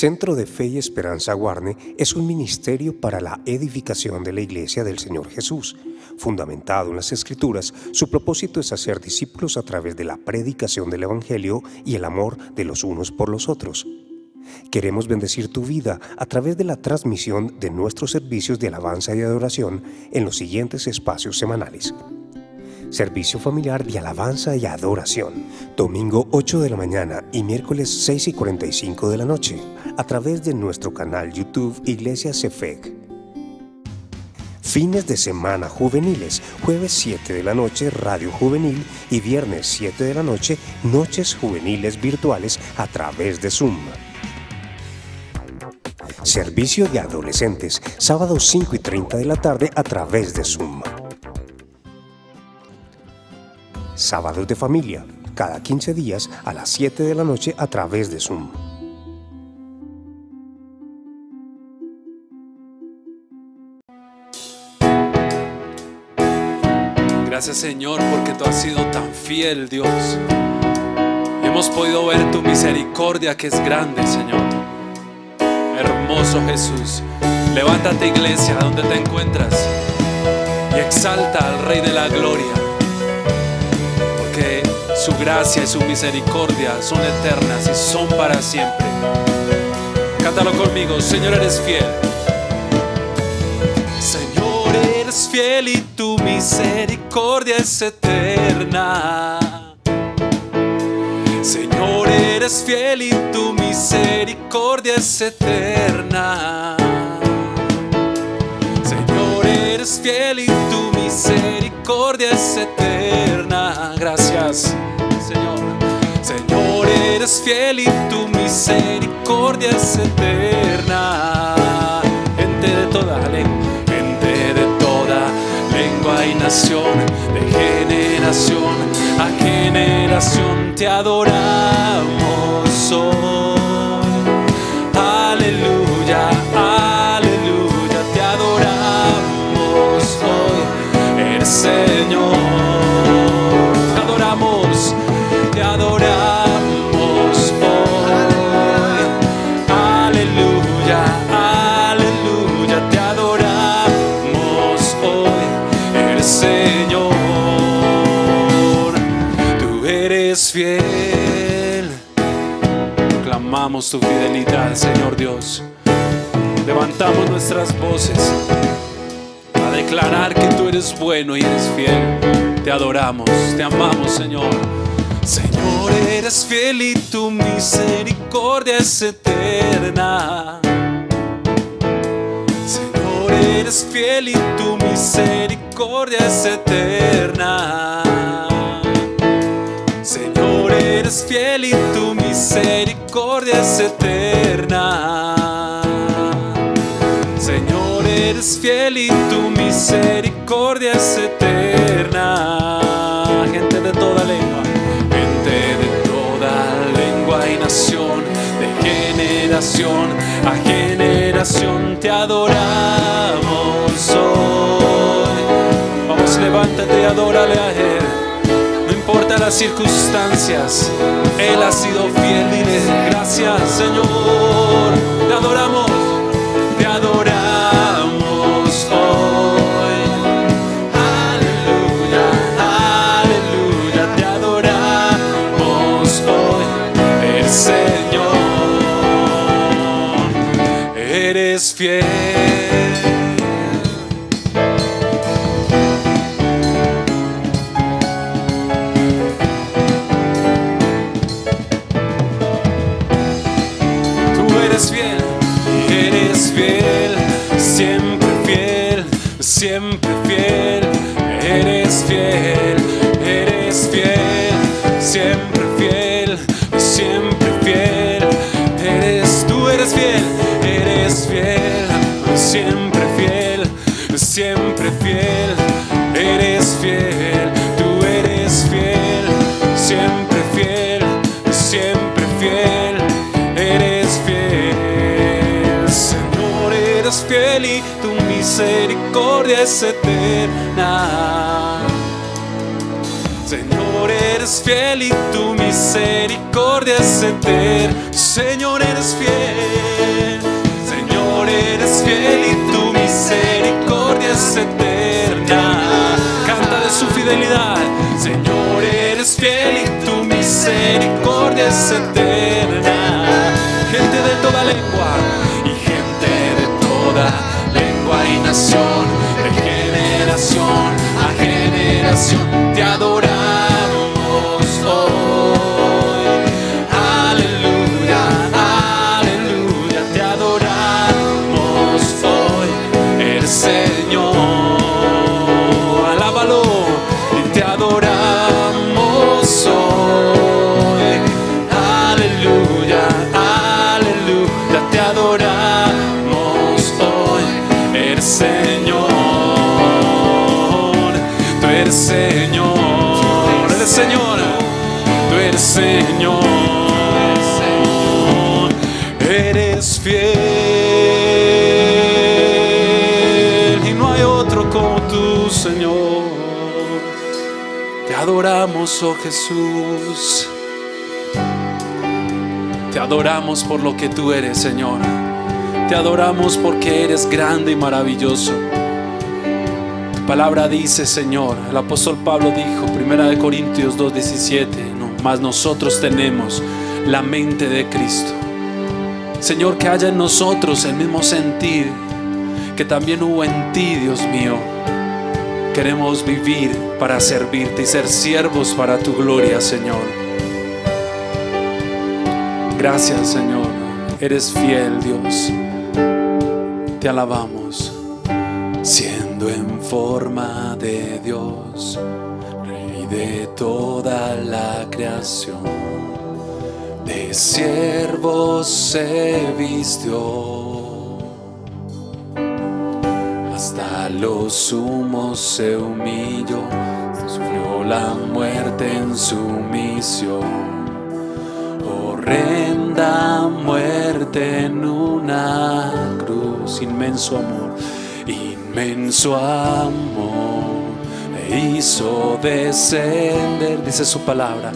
Centro de Fe y Esperanza Guarne es un ministerio para la edificación de la Iglesia del Señor Jesús. Fundamentado en las Escrituras, su propósito es hacer discípulos a través de la predicación del Evangelio y el amor de los unos por los otros. Queremos bendecir tu vida a través de la transmisión de nuestros servicios de alabanza y adoración en los siguientes espacios semanales. Servicio familiar de alabanza y adoración, domingo 8 de la mañana y miércoles 6:45 de la noche, a través de nuestro canal YouTube Iglesia Cefec. Fines de semana juveniles, jueves 7 de la noche, Radio Juvenil, y viernes 7 de la noche, noches juveniles virtuales a través de Zoom. Servicio de adolescentes, sábado 5:30 de la tarde a través de Zoom. Sábados de familia, cada 15 días a las 7 de la noche a través de Zoom. Gracias, Señor, porque tú has sido tan fiel, Dios. Hemos podido ver tu misericordia, que es grande, Señor. Hermoso Jesús. Levántate, iglesia, donde te encuentras, y exalta al Rey de la Gloria, porque su gracia y su misericordia son eternas y son para siempre. Cántalo conmigo. Señor, eres fiel. Señor, eres fiel y tu misericordia es eterna. Señor, eres fiel y tu misericordia es eterna. Señor, eres fiel y tu misericordia es eterna. Gracias, Señor. Señor, eres fiel y tu misericordia es eterna. Gente de toda lengua y nación, de generación a generación te adoramos hoy. Aleluya, aleluya, te adoramos hoy. El Señor, te adoramos hoy. Aleluya, aleluya, te adoramos hoy. El Señor, tú eres fiel. Clamamos tu fidelidad, Señor Dios. Levantamos nuestras voces a declarar que tú eres bueno y eres fiel. Te adoramos, te amamos, Señor. Señor, eres fiel y tu misericordia es eterna. Señor, eres fiel y tu misericordia es eterna. Señor, eres fiel y tu misericordia es eterna. Señor, eres fiel y tu misericordia es eterna. Gente de toda lengua y nación, de generación a generación te adoramos hoy. Vamos, levántate y adórale a Él. No importa las circunstancias, Él ha sido fiel. Dile gracias, Señor. Te adoramos hoy. Aleluya, aleluya, te adoramos hoy. El Señor, eres fiel. Siempre fiel, eres fiel, eres fiel, siempre fiel, siempre fiel, tú eres fiel, siempre fiel, siempre fiel, eres fiel, tú eres fiel, siempre fiel, siempre fiel, eres fiel. Señor, eres fiel y tu misericordia es eterna. Señor, eres fiel y tu misericordia es eterna. Señor, eres fiel. es eterna. Canta de su fidelidad. Señor, eres fiel y tu misericordia es eterna. Gente de toda lengua y gente de toda lengua y nación, de generación a generación, te adoramos hoy. Aleluya, aleluya, te adoramos hoy. El Señor, alábalo, y te adoramos hoy. Aleluya, aleluya, te adoramos hoy. El Señor, tú eres Señor, eres Señor, tú eres Señor, eres fiel y no hay otro como tú, Señor. Te adoramos, oh Jesús. Te adoramos por lo que tú eres, Señor. Te adoramos porque eres grande y maravilloso. Tu palabra dice, Señor, el apóstol Pablo dijo, 1 Corintios 2:17, mas nosotros tenemos la mente de Cristo. Señor, que haya en nosotros el mismo sentir que también hubo en ti, Dios mío. Queremos vivir para servirte y ser siervos para tu gloria, Señor. Gracias, Señor. Eres fiel, Dios. Te alabamos. Siendo en forma de Dios, Rey de toda la creación, de siervo se vistió, hasta lo sumo se humilló, sufrió la muerte en sumisión. Horrenda muerte en una cruz, inmenso amor, inmenso amor, me hizo descender, dice su palabra,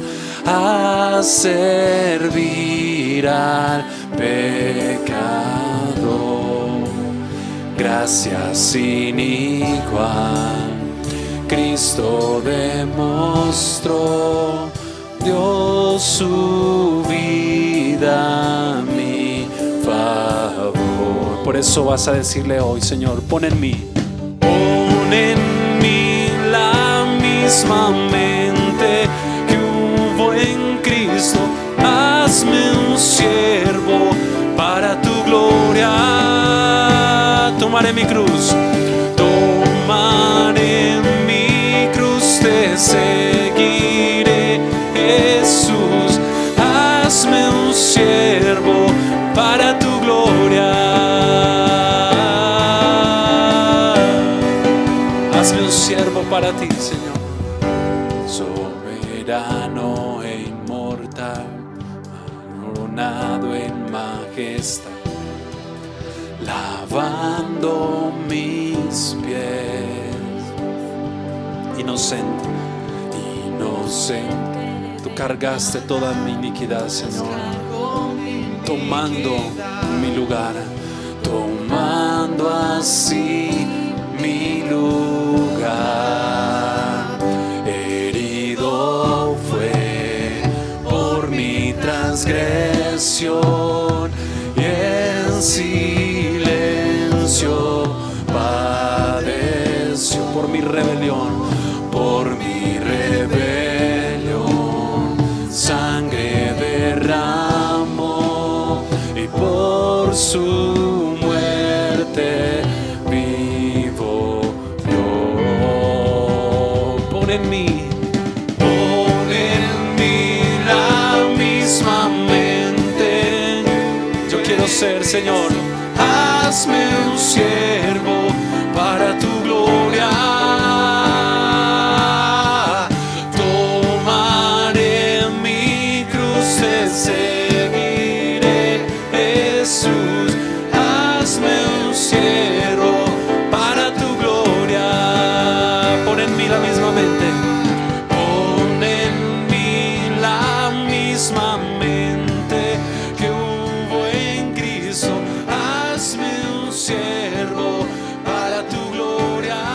a servir al pecador. Gracia sin igual, Cristo demostró, dio su vida a mi favor. Por eso vas a decirle hoy, Señor, pon en mí la misma mente que hubo en Cristo. Hazme un siervo para tu gloria. Tomaré mi cruz, tomaré mi cruz, te seguiré, Jesús. Hazme un siervo para tu gloria. Hazme un siervo para ti, Señor. Soberano e inmortal, coronado en majestad, lavando mis pies. Inocente, inocente, tú cargaste toda mi iniquidad, Señor, tomando mi lugar, tomando así mi lugar. Herido fue por mi transgresión y en silencio padeció por mi rebelión, por mi rebelión. Sangre derramó y por su muerte vivo yo. Pon en mí la misma mente. Yo quiero ser, Señor, hazme un siervo para tu gloria. Tomaré mi cruz, te seguiré, Jesús. Hazme un siervo para tu gloria. Pon en mí la misma mente. Pon en mí la misma mente que hubo en Cristo. Hazme un siervo para tu gloria.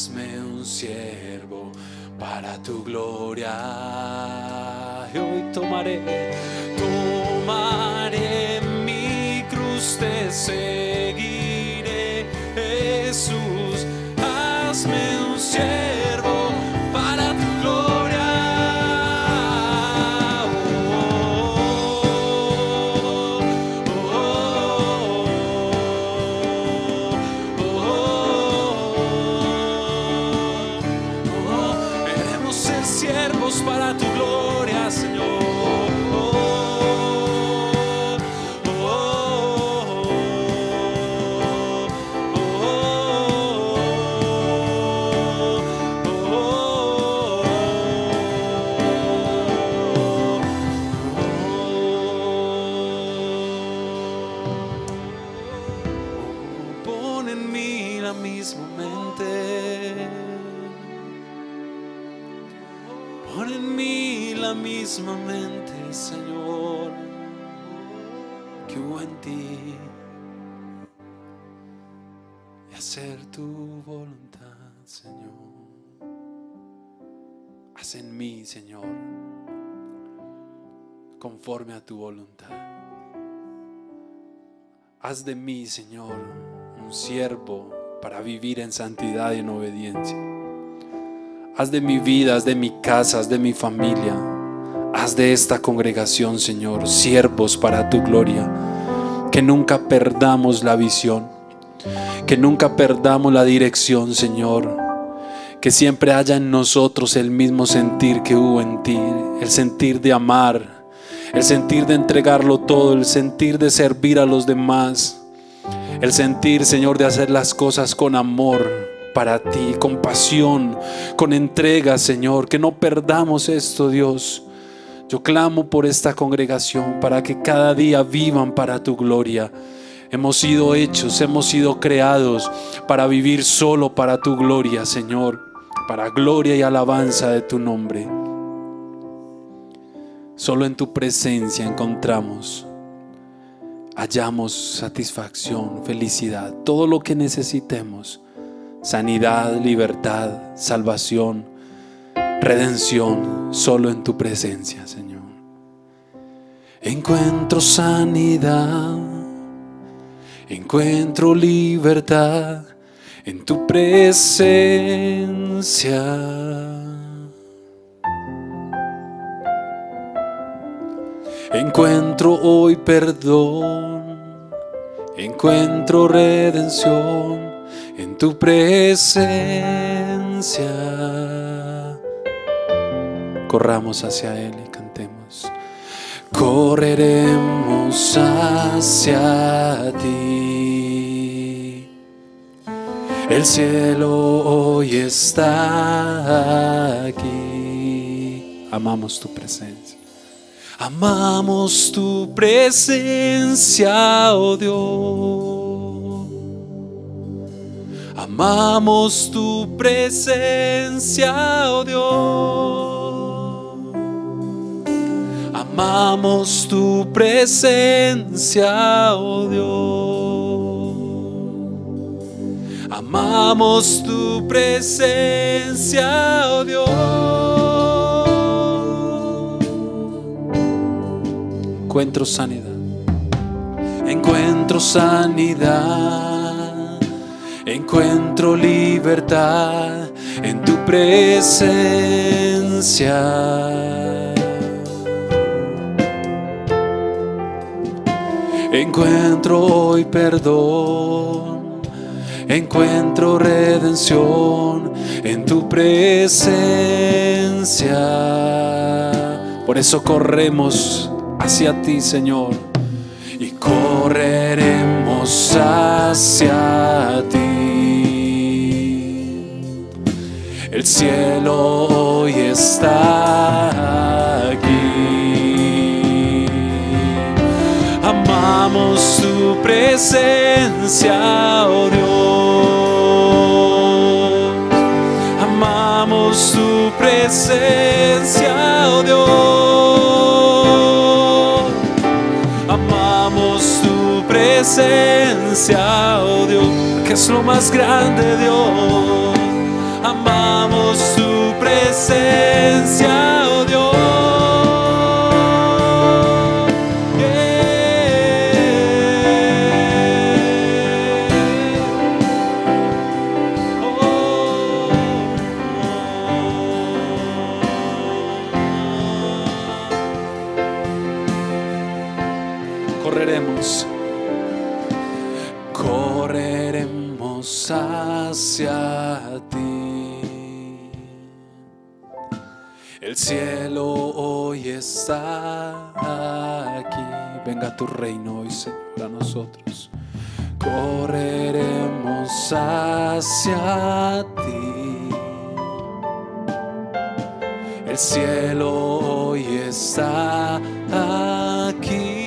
hazme un siervo para tu gloria. Y hoy tomaré mi cruz, te seguiré. Jesús, hazme un siervo para tu gloria. Queremos ser siervos para tu gloria, Señor. Pon en mí la misma mente. Pon en mí la misma mente, Señor, que hubo en ti, y hacer tu voluntad, Señor. Haz en mí, Señor, conforme a tu voluntad. Haz de mí, Señor, un siervo para vivir en santidad y en obediencia. Haz de mi vida, haz de mi casa, haz de mi familia, haz de esta congregación, Señor, siervos para tu gloria. Que nunca perdamos la visión, que nunca perdamos la dirección, Señor. Que siempre haya en nosotros el mismo sentir que hubo en ti, el sentir de amar, el sentir de entregarlo todo, el sentir de servir a los demás, el sentir, Señor, de hacer las cosas con amor para ti, con pasión, con entrega, Señor. Que no perdamos esto, Dios. Yo clamo por esta congregación para que cada día vivan para tu gloria. Hemos sido hechos, hemos sido creados para vivir solo para tu gloria, Señor, para gloria y alabanza de tu nombre. Solo en tu presencia hallamos satisfacción, felicidad, todo lo que necesitemos. Sanidad, libertad, salvación, redención, solo en tu presencia, Señor. Encuentro sanidad, encuentro libertad en tu presencia. Encuentro hoy perdón, encuentro redención en tu presencia. Corramos hacia Él y cantemos. Correremos hacia ti. El cielo hoy está aquí. Amamos tu presencia. Amamos tu presencia, oh Dios. Amamos tu presencia, oh Dios. Amamos tu presencia, oh Dios. Amamos tu presencia, oh Dios. Encuentro sanidad, encuentro sanidad, encuentro libertad en tu presencia. Encuentro hoy perdón, encuentro redención en tu presencia. Por eso corremos hacia ti, Señor, y correremos hacia ti. El cielo hoy está aquí. Amamos tu presencia, oh Dios. Amamos tu presencia, oh Dios. Amamos tu presencia, oh Dios, que es lo más grande, Dios. amamos tu presencia, oh Dios. Correremos hacia ti. El cielo hoy está aquí. Venga tu reino hoy, Señor, a nosotros. Correremos hacia ti. El cielo hoy está aquí.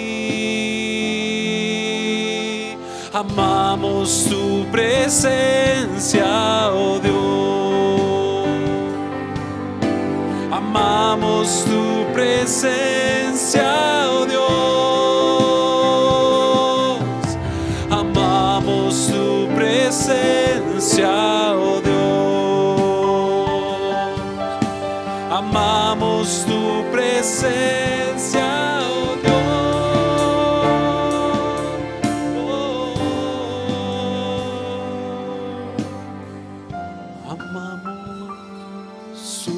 Amamos tu presencia, oh Dios. Amamos tu presencia, oh Dios. Amamos tu presencia, oh Dios. Amamos tu presencia, oh Dios.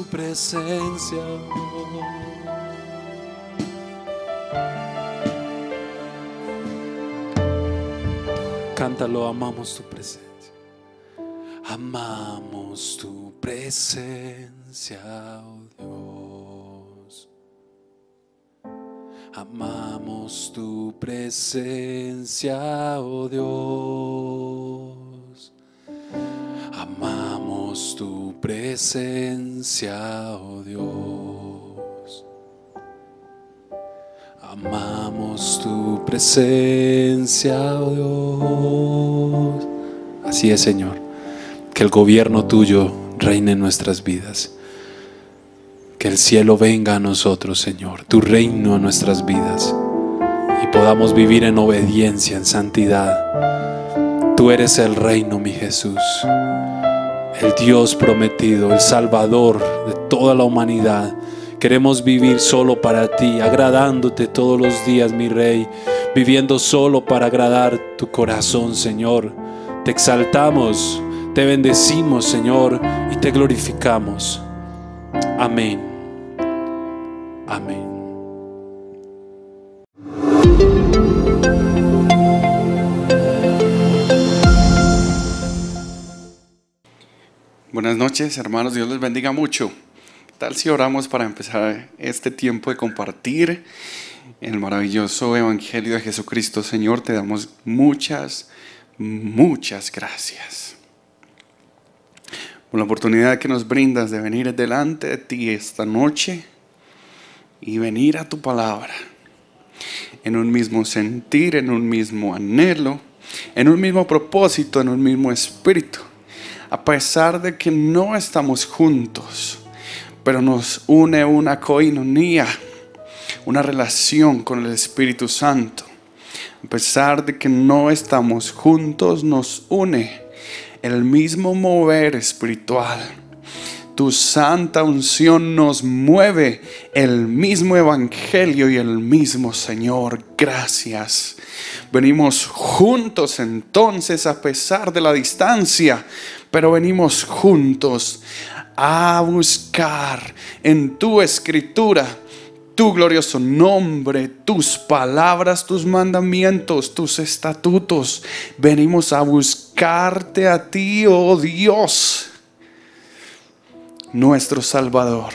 Presencia. Cántalo, amamos tu presencia. Amamos tu presencia, oh Dios. Amamos tu presencia, oh Dios. Amamos tu presencia, oh Dios. Amamos tu presencia, oh Dios. Así es, Señor. Que el gobierno tuyo reine en nuestras vidas. Que el cielo venga a nosotros, Señor. Tu reino en nuestras vidas. Y podamos vivir en obediencia, en santidad. Tú eres el reino, mi Jesús. El Dios prometido, el Salvador de toda la humanidad. Queremos vivir solo para ti, agradándote todos los días, mi Rey, viviendo solo para agradar tu corazón, Señor. Te exaltamos, te bendecimos, Señor, y te glorificamos. Amén. Amén. Buenas noches, hermanos, Dios les bendiga mucho. ¿Qué tal si oramos para empezar este tiempo de compartir el maravilloso Evangelio de Jesucristo? Señor, te damos muchas gracias por la oportunidad que nos brindas de venir delante de ti esta noche y venir a tu palabra en un mismo sentir, en un mismo anhelo, en un mismo propósito, en un mismo espíritu. A pesar de que no estamos juntos, pero nos une una coinonía, una relación con el Espíritu Santo. A pesar de que no estamos juntos, nos une el mismo mover espiritual. Tu santa unción nos mueve el mismo Evangelio y el mismo Señor. Gracias. Venimos juntos entonces a pesar de la distancia, pero venimos juntos a buscar en tu escritura tu glorioso nombre, tus palabras, tus mandamientos, tus estatutos. Venimos a buscarte a ti, oh Dios, nuestro Salvador.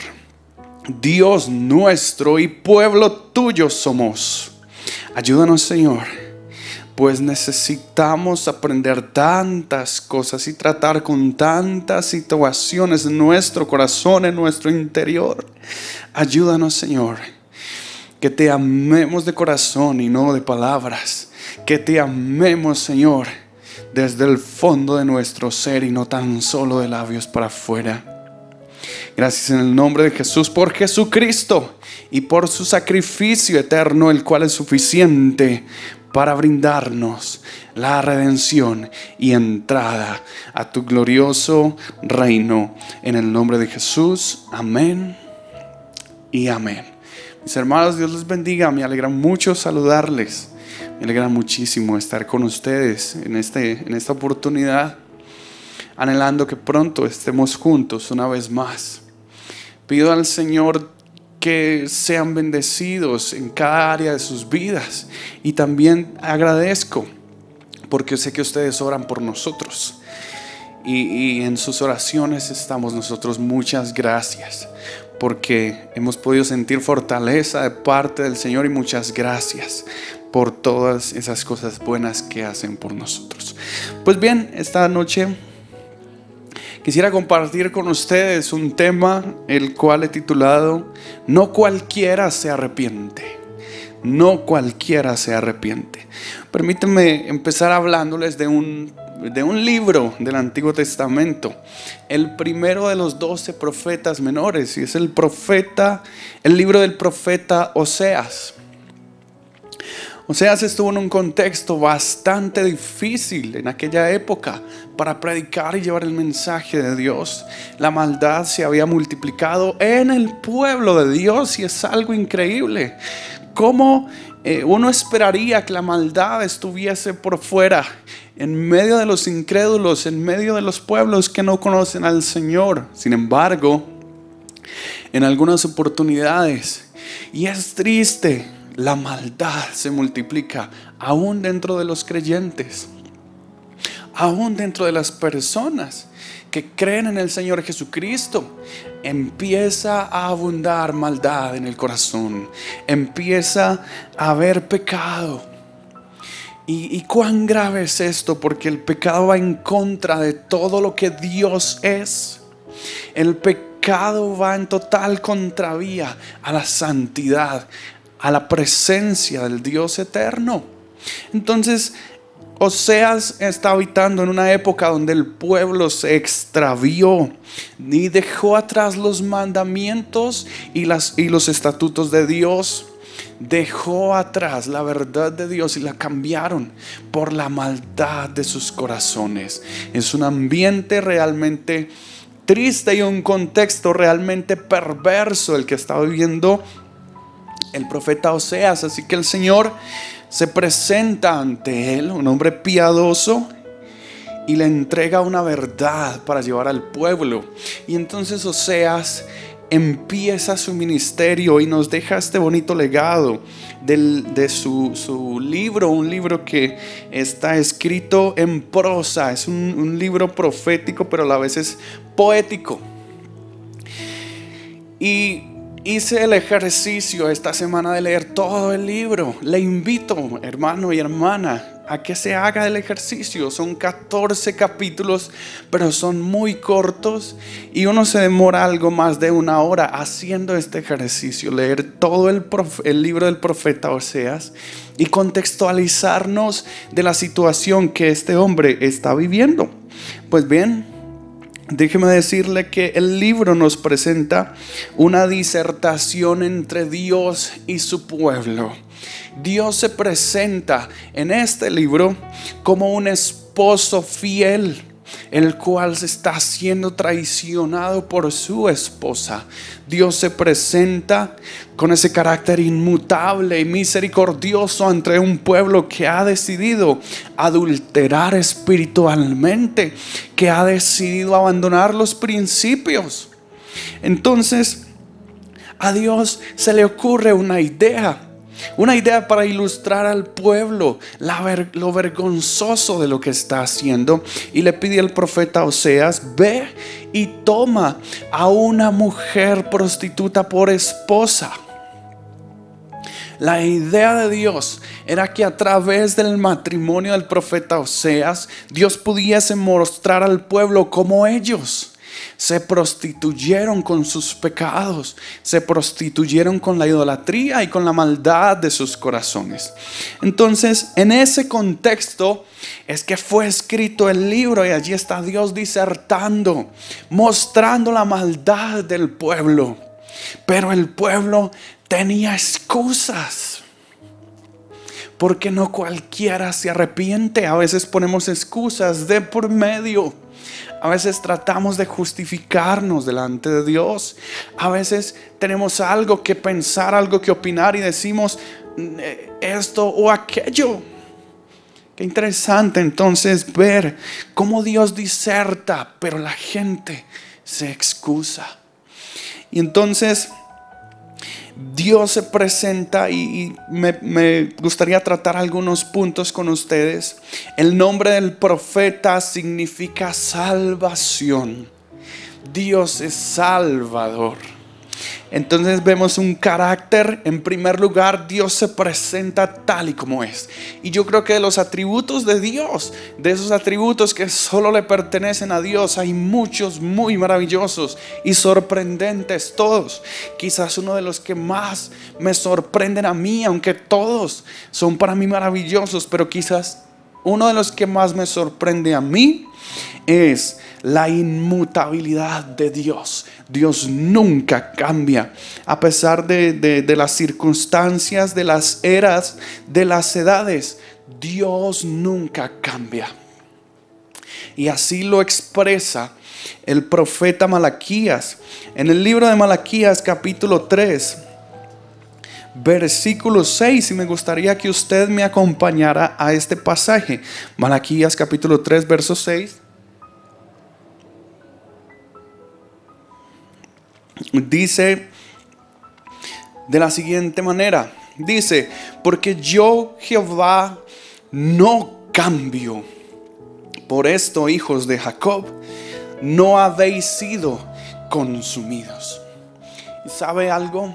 Dios nuestro y pueblo tuyo somos. Ayúdanos, Señor, pues necesitamos aprender tantas cosas y tratar con tantas situaciones en nuestro corazón, en nuestro interior. Ayúdanos, Señor, que te amemos de corazón y no de palabras. Que te amemos, Señor, desde el fondo de nuestro ser y no tan solo de labios para afuera. Gracias en el nombre de Jesús, por Jesucristo y por su sacrificio eterno, el cual es suficiente para brindarnos la redención y entrada a tu glorioso reino. En el nombre de Jesús, amén y amén. Mis hermanos, Dios les bendiga. Me alegra mucho saludarles. Me alegra muchísimo estar con ustedes en esta oportunidad, anhelando que pronto estemos juntos una vez más. Pido al Señor que sean bendecidos en cada área de sus vidas, y también agradezco porque sé que ustedes oran por nosotros y en sus oraciones estamos nosotros. Muchas gracias, porque hemos podido sentir fortaleza de parte del Señor, y muchas gracias por todas esas cosas buenas que hacen por nosotros. Pues bien, esta noche quisiera compartir con ustedes un tema el cual he titulado No cualquiera se arrepiente. No cualquiera se arrepiente. Permítanme empezar hablándoles de un libro del Antiguo Testamento, el primero de los 12 profetas menores, y es el libro del profeta Oseas. Oseas estuvo en un contexto bastante difícil en aquella época para predicar y llevar el mensaje de Dios. La maldad se había multiplicado en el pueblo de Dios, y es algo increíble. ¿Cómo uno esperaría que la maldad estuviese por fuera, en medio de los incrédulos, en medio de los pueblos que no conocen al Señor? Sin embargo, en algunas oportunidades, y es triste, la maldad se multiplica aún dentro de los creyentes, aún dentro de las personas que creen en el Señor Jesucristo. Empieza a abundar maldad en el corazón, empieza a haber pecado. ¿Y cuán grave es esto? Porque el pecado va en contra de todo lo que Dios es. El pecado va en total contravía a la santidad, a la presencia del Dios eterno. Entonces, Oseas está habitando en una época donde el pueblo se extravió y dejó atrás los mandamientos y los estatutos de Dios. Dejó atrás la verdad de Dios y la cambiaron por la maldad de sus corazones. Es un ambiente realmente triste y un contexto realmente perverso el que está viviendo el profeta Oseas. Así que el Señor se presenta ante él, un hombre piadoso, y le entrega una verdad para llevar al pueblo. Y entonces Oseas empieza su ministerio y nos deja este bonito legado de su libro, un libro que está escrito en prosa. Es un libro profético, pero a la vez es poético. Y hice el ejercicio esta semana de leer todo el libro. Le invito, hermano y hermana, a que se haga el ejercicio. Son 14 capítulos, pero son muy cortos, y uno se demora algo más de una hora haciendo este ejercicio. Leer todo el libro del profeta Oseas y contextualizarnos de la situación que este hombre está viviendo. Pues bien, déjeme decirle que el libro nos presenta una disertación entre Dios y su pueblo. Dios se presenta en este libro como un esposo fiel, el cual se está siendo traicionado por su esposa. Dios se presenta con ese carácter inmutable y misericordioso ante un pueblo que ha decidido adulterar espiritualmente, que ha decidido abandonar los principios. Entonces, a Dios se le ocurre una idea para ilustrar al pueblo lo vergonzoso de lo que está haciendo, y le pide al profeta Oseas: ve y toma a una mujer prostituta por esposa. La idea de Dios era que a través del matrimonio del profeta Oseas, Dios pudiese mostrar al pueblo cómo ellos se prostituyeron con sus pecados, se prostituyeron con la idolatría y con la maldad de sus corazones. Entonces, en ese contexto es que fue escrito el libro, y allí está Dios disertando, mostrando la maldad del pueblo. Pero el pueblo tenía excusas. porque no cualquiera se arrepiente. A veces ponemos excusas de por medio. A veces tratamos de justificarnos delante de Dios. A veces tenemos algo que pensar, algo que opinar y decimos esto o aquello. Qué interesante entonces ver cómo Dios diserta, pero la gente se excusa. Y entonces Dios se presenta y me gustaría tratar algunos puntos con ustedes. El nombre del profeta significa salvación. Dios es Salvador. Entonces vemos un carácter. En primer lugar, Dios se presenta tal y como es. Y yo creo que de los atributos de Dios, de esos atributos que solo le pertenecen a Dios, hay muchos muy maravillosos y sorprendentes todos. Quizás uno de los que más me sorprenden a mí, aunque todos son para mí maravillosos, pero quizás uno de los que más me sorprende a mí es la inmutabilidad de Dios. Dios nunca cambia. A pesar de las circunstancias, de las eras, de las edades, Dios nunca cambia. Y así lo expresa el profeta Malaquías. En el libro de Malaquías capítulo 3, versículo 6, y me gustaría que usted me acompañara a este pasaje. Malaquías capítulo 3, verso 6. Dice de la siguiente manera. Dice: porque yo, Jehová, no cambio. Por esto, hijos de Jacob, no habéis sido consumidos. ¿Y sabe algo?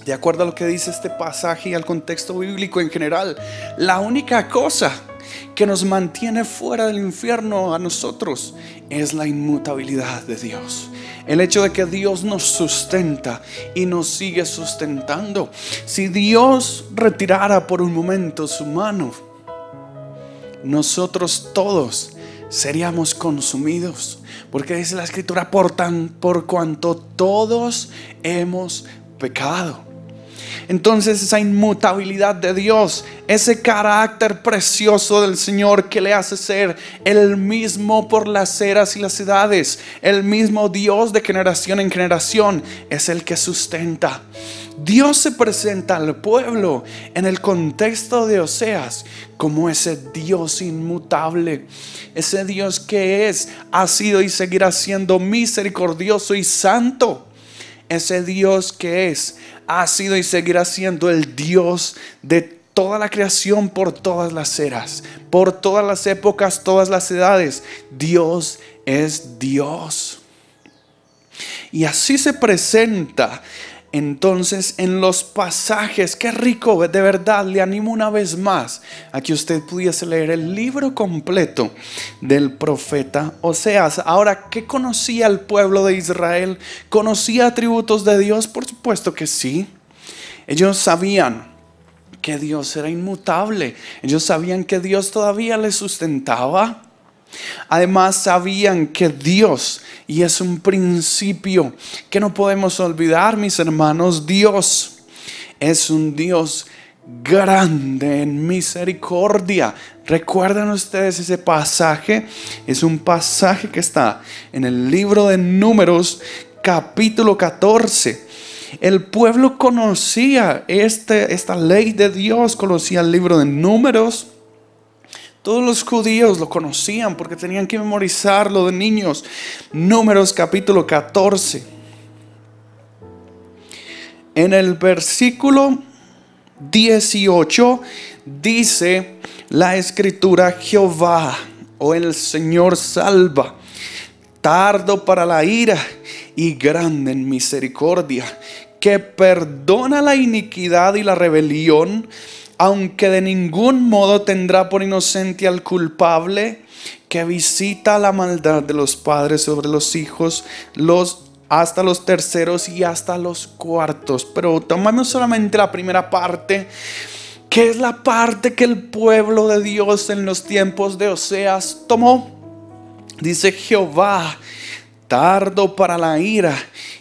De acuerdo a lo que dice este pasaje y al contexto bíblico en general, la única cosa que nos mantiene fuera del infierno a nosotros es la inmutabilidad de Dios. El hecho de que Dios nos sustenta y nos sigue sustentando. Si Dios retirara por un momento su mano, nosotros todos seríamos consumidos. Porque dice la Escritura: por cuanto todos hemos pecado. Entonces esa inmutabilidad de Dios, ese carácter precioso del Señor que le hace ser el mismo por las eras y las edades, el mismo Dios de generación en generación, es el que sustenta. Dios se presenta al pueblo en el contexto de Oseas como ese Dios inmutable, ese Dios que es, ha sido y seguirá siendo misericordioso y santo. Ese Dios que es, ha sido y seguirá siendo el Dios de toda la creación por todas las eras, por todas las épocas, todas las edades. Dios es Dios. Y así se presenta entonces en los pasajes. Qué rico, de verdad, le animo una vez más a que usted pudiese leer el libro completo del profeta Oseas. Ahora, ¿qué conocía el pueblo de Israel? ¿Conocía atributos de Dios? Por supuesto que sí. Ellos sabían que Dios era inmutable. Ellos sabían que Dios todavía les sustentaba. Además sabían que Dios, y es un principio que no podemos olvidar, mis hermanos, Dios es un Dios grande en misericordia. ¿Recuerdan ustedes ese pasaje? Es un pasaje que está en el libro de Números capítulo 14. El pueblo conocía esta ley de Dios, conocía el libro de Números. Todos los judíos lo conocían porque tenían que memorizarlo de niños. Números capítulo 14. En el versículo 18 dice la Escritura: Jehová, o el Señor, salva, tardo para la ira y grande en misericordia, que perdona la iniquidad y la rebelión, aunque de ningún modo tendrá por inocente al culpable, que visita la maldad de los padres sobre los hijos, hasta los terceros y hasta los cuartos. Pero tomamos solamente la primera parte, que es la parte que el pueblo de Dios en los tiempos de Oseas tomó. Dice: Jehová, tardo para la ira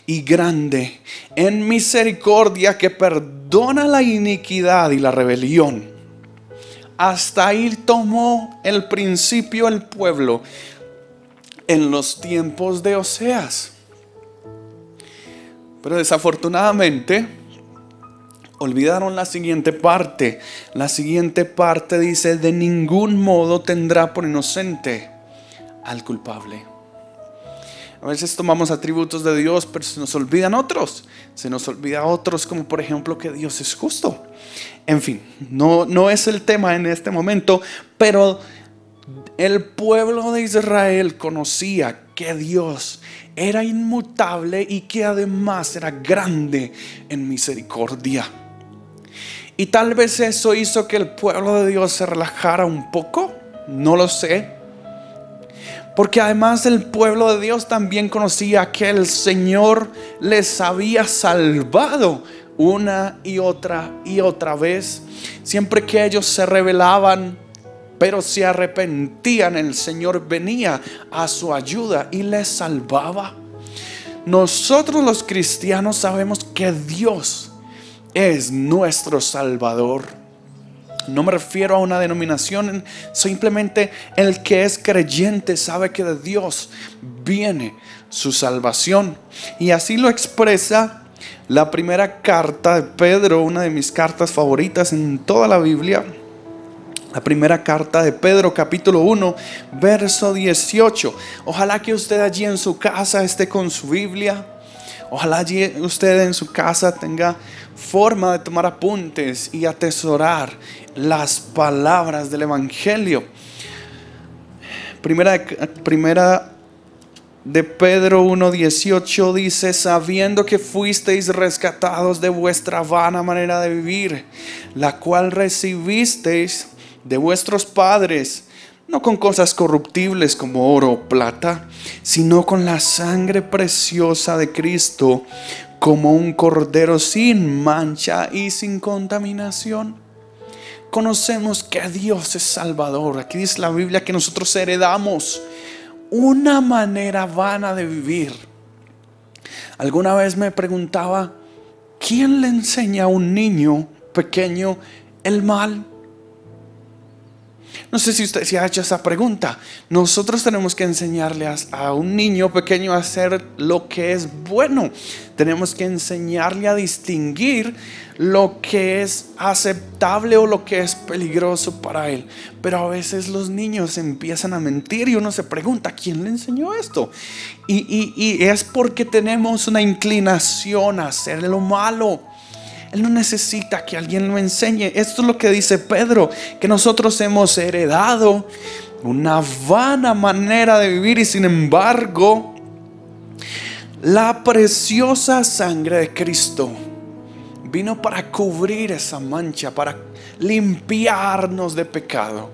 y grande en misericordia, que perdona la iniquidad y la rebelión. Hasta ahí tomó el principio el pueblo en los tiempos de Oseas. Pero desafortunadamente olvidaron la siguiente parte. La siguiente parte dice: de ningún modo tendrá por inocente al culpable. A veces tomamos atributos de Dios, pero se nos olvidan otros. Se nos olvida otros, como por ejemplo que Dios es justo. En fin, no es el tema en este momento, pero el pueblo de Israel conocía que Dios era inmutable y que además era grande en misericordia. Y tal vez eso hizo que el pueblo de Dios se relajara un poco, no lo sé. Porque además el pueblo de Dios también conocía que el Señor les había salvado una y otra vez. Siempre que ellos se rebelaban, pero se arrepentían, el Señor venía a su ayuda y les salvaba. Nosotros los cristianos sabemos que Dios es nuestro Salvador. No me refiero a una denominación, simplemente el que es creyente sabe que de Dios viene su salvación. Y así lo expresa la primera carta de Pedro, una de mis cartas favoritas en toda la Biblia. La primera carta de Pedro, capítulo 1, verso 18. Ojalá que usted allí en su casa esté con su Biblia. Ojalá allí usted en su casa tenga forma de tomar apuntes y atesorar las palabras del Evangelio. Primera de Pedro 1:18 dice: sabiendo que fuisteis rescatados de vuestra vana manera de vivir, la cual recibisteis de vuestros padres, no con cosas corruptibles como oro o plata, sino con la sangre preciosa de Cristo, como un cordero sin mancha y sin contaminación. Conocemos que Dios es Salvador. Aquí dice la Biblia que nosotros heredamos una manera vana de vivir. Alguna vez me preguntaba: ¿quién le enseña a un niño pequeño el mal? No sé si usted se ha hecho esa pregunta. Nosotros tenemos que enseñarle a un niño pequeño a hacer lo que es bueno. Tenemos que enseñarle a distinguir lo que es aceptable o lo que es peligroso para él. Pero a veces los niños empiezan a mentir y uno se pregunta: ¿quién le enseñó esto? Y es porque tenemos una inclinación a hacer lo malo. Él no necesita que alguien lo enseñe. Esto es lo que dice Pedro, que nosotros hemos heredado una vana manera de vivir, y sin embargo la preciosa sangre de Cristo vino para cubrir esa mancha, para limpiarnos de pecado.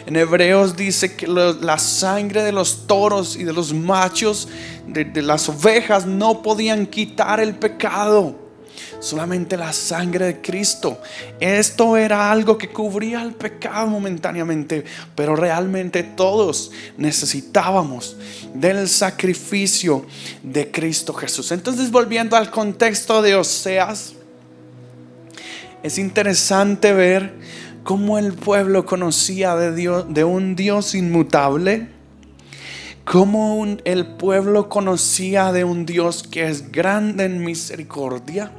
En Hebreos dice que la sangre de los toros y de los machos, de las ovejas, no podían quitar el pecado. Solamente la sangre de Cristo. Esto era algo que cubría el pecado momentáneamente, pero realmente todos necesitábamos del sacrificio de Cristo Jesús. Entonces, volviendo al contexto de Oseas, es interesante ver cómo el pueblo conocía de Dios, de un Dios inmutable. Cómo el pueblo conocía de un Dios que es grande en misericordia,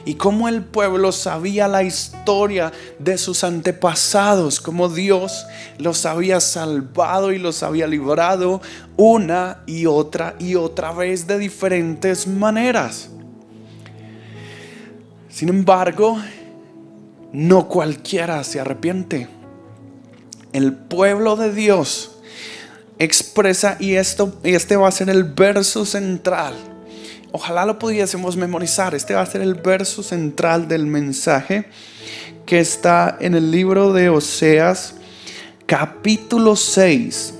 y cómo el pueblo sabía la historia de sus antepasados, cómo Dios los había salvado y los había librado una y otra vez de diferentes maneras. Sin embargo, no cualquiera se arrepiente. El pueblo de Dios expresa, y este va a ser el verso central. Ojalá lo pudiésemos memorizar. Este va a ser el verso central del mensaje que está en el libro de Oseas, capítulo 6.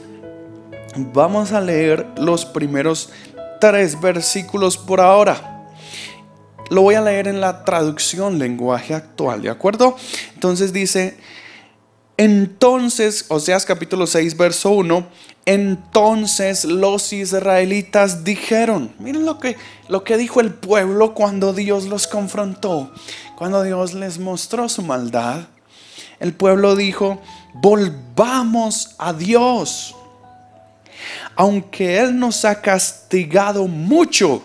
Vamos a leer los primeros 3 versículos por ahora. Lo voy a leer en la traducción lenguaje actual, ¿de acuerdo? Entonces dice: entonces, Oseas capítulo 6 verso 1: entonces los israelitas dijeron. Miren lo que dijo el pueblo cuando Dios los confrontó, cuando Dios les mostró su maldad. el pueblo dijo: volvamos a Dios. Aunque Él nos ha castigado mucho,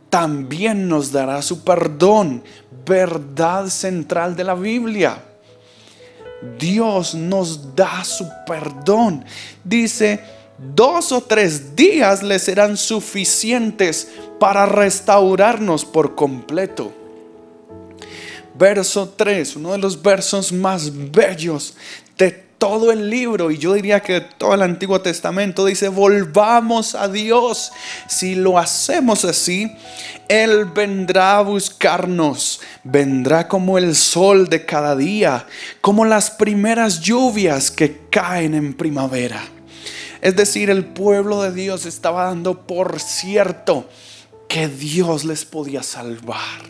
también nos dará su perdón. Verdad central de la Biblia. Dios nos da su perdón. Dice: 2 o 3 días le serán suficientes para restaurarnos por completo. Verso 3, uno de los versos más bellos de todo el libro, y yo diría que de todo el Antiguo Testamento, dice: volvamos a Dios. Si lo hacemos así, Él vendrá a buscarnos, vendrá como el sol de cada día, como las primeras lluvias que caen en primavera. Es decir, el pueblo de Dios estaba dando por cierto que Dios les podía salvar.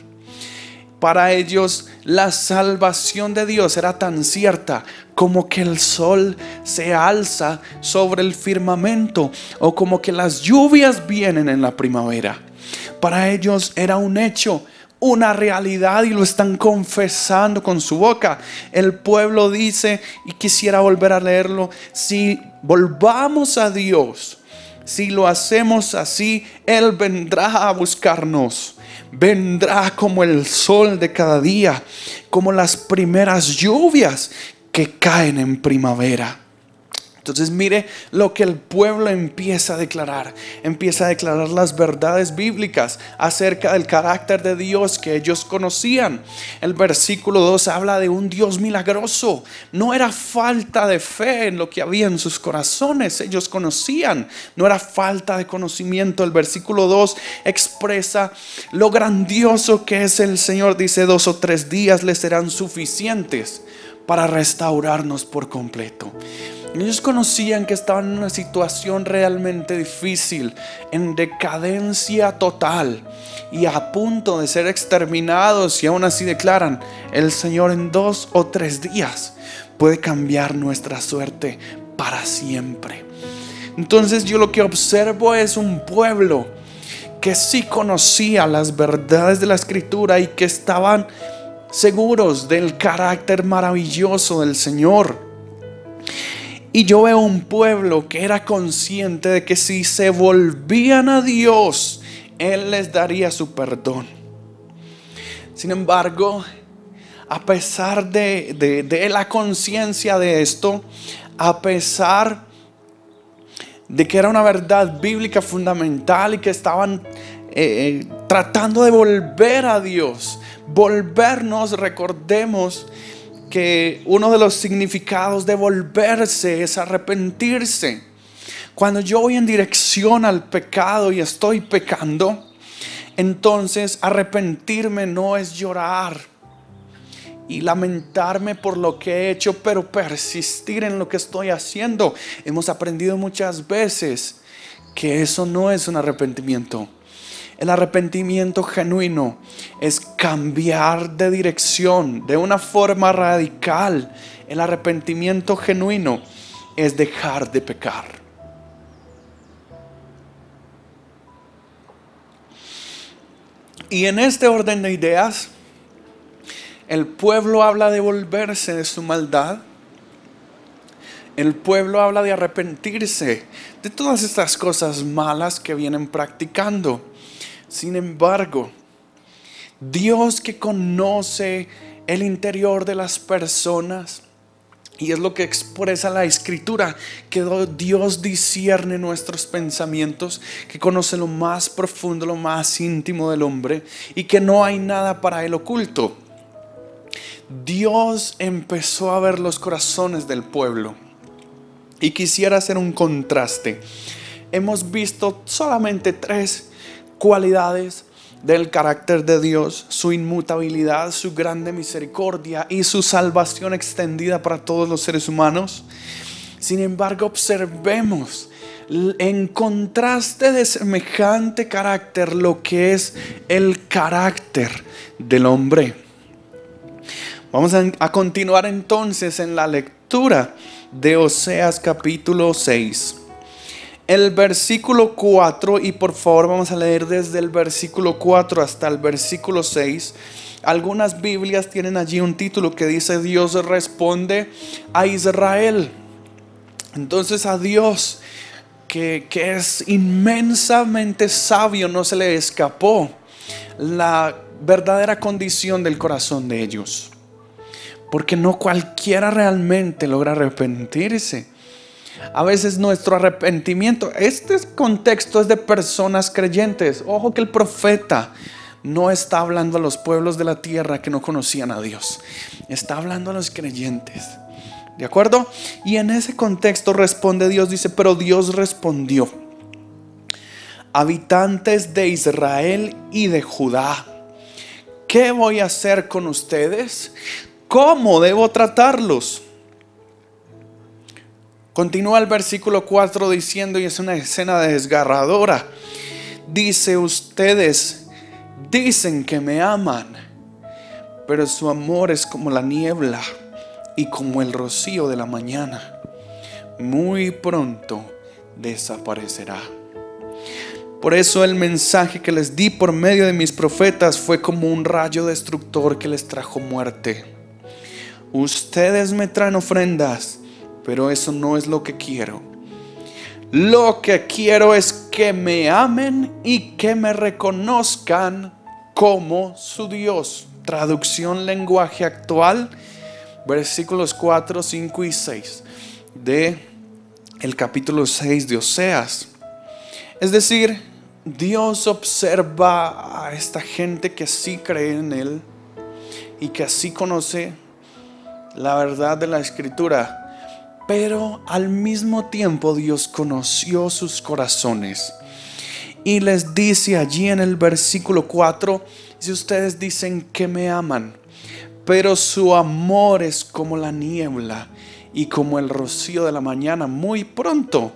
Para ellos la salvación de Dios era tan cierta como que el sol se alza sobre el firmamento o como que las lluvias vienen en la primavera. Para ellos era un hecho, una realidad, y lo están confesando con su boca. El pueblo dice, y quisiera volver a leerlo: si volvamos a Dios, si lo hacemos así, Él vendrá a buscarnos. Vendrá como el sol de cada día, como las primeras lluvias que caen en primavera. Entonces mire lo que el pueblo empieza a declarar. Empieza a declarar las verdades bíblicas acerca del carácter de Dios que ellos conocían. El versículo 2 habla de un Dios milagroso. No era falta de fe en lo que había en sus corazones. Ellos conocían. No era falta de conocimiento. El versículo 2 expresa lo grandioso que es el Señor. Dice: 2 o 3 días les serán suficientes para restaurarnos por completo. Ellos conocían que estaban en una situación realmente difícil, en decadencia total y a punto de ser exterminados, y aún así declaran: el Señor en 2 o 3 días puede cambiar nuestra suerte para siempre. Entonces yo lo que observo es un pueblo que sí conocía las verdades de la Escritura y que estaban seguros del carácter maravilloso del Señor. Y yo veo un pueblo que era consciente de que si se volvían a Dios, Él les daría su perdón. Sin embargo, a pesar de la conciencia de esto, a pesar de que era una verdad bíblica fundamental y que estaban tratando de volver a Dios, volvernos, recordemos que uno de los significados de volverse es arrepentirse. Cuando yo voy en dirección al pecado y estoy pecando, entonces arrepentirme no es llorar y lamentarme por lo que he hecho, pero persistir en lo que estoy haciendo. Hemos aprendido muchas veces que eso no es un arrepentimiento. El arrepentimiento genuino es cambiar de dirección de una forma radical. El arrepentimiento genuino es dejar de pecar. Y en este orden de ideas, el pueblo habla de volverse de su maldad. El pueblo habla de arrepentirse de todas estas cosas malas que vienen practicando. Sin embargo, Dios, que conoce el interior de las personas, y es lo que expresa la Escritura, que Dios discierne nuestros pensamientos, que conoce lo más profundo, lo más íntimo del hombre, y que no hay nada para él oculto. Dios empezó a ver los corazones del pueblo, y quisiera hacer un contraste. Hemos visto solamente 3 cualidades del carácter de Dios: su inmutabilidad, su grande misericordia y su salvación extendida para todos los seres humanos. Sin embargo, observemos en contraste de semejante carácter lo que es el carácter del hombre. Vamos a continuar entonces en la lectura de Oseas capítulo 6. el versículo 4, y por favor vamos a leer desde el versículo 4 hasta el versículo 6. Algunas Biblias tienen allí un título que dice: Dios responde a Israel. Entonces a Dios, que es inmensamente sabio, no se le escapó la verdadera condición del corazón de ellos, porque no cualquiera realmente logra arrepentirse. A veces nuestro arrepentimiento, este contexto es de personas creyentes. Ojo que el profeta no está hablando a los pueblos de la tierra que no conocían a Dios, está hablando a los creyentes, ¿de acuerdo? Y en ese contexto responde Dios, dice: pero Dios respondió: habitantes de Israel y de Judá, ¿qué voy a hacer con ustedes? ¿Cómo debo tratarlos? Continúa el versículo 4 diciendo, y es una escena desgarradora. Dice: ustedes dicen que me aman, pero su amor es como la niebla y como el rocío de la mañana. Muy pronto desaparecerá. Por eso el mensaje que les di por medio de mis profetas fue como un rayo destructor que les trajo muerte. Ustedes me traen ofrendas, pero eso no es lo que quiero. Lo que quiero es que me amen y que me reconozcan como su Dios. Traducción lenguaje actual, versículos 4, 5 y 6 de el capítulo 6 de Oseas. Es decir, Dios observa a esta gente que sí cree en Él y que así conoce la verdad de la Escritura. Pero al mismo tiempo Dios conoció sus corazones y les dice allí en el versículo 4: si ustedes dicen que me aman, pero su amor es como la niebla y como el rocío de la mañana, muy pronto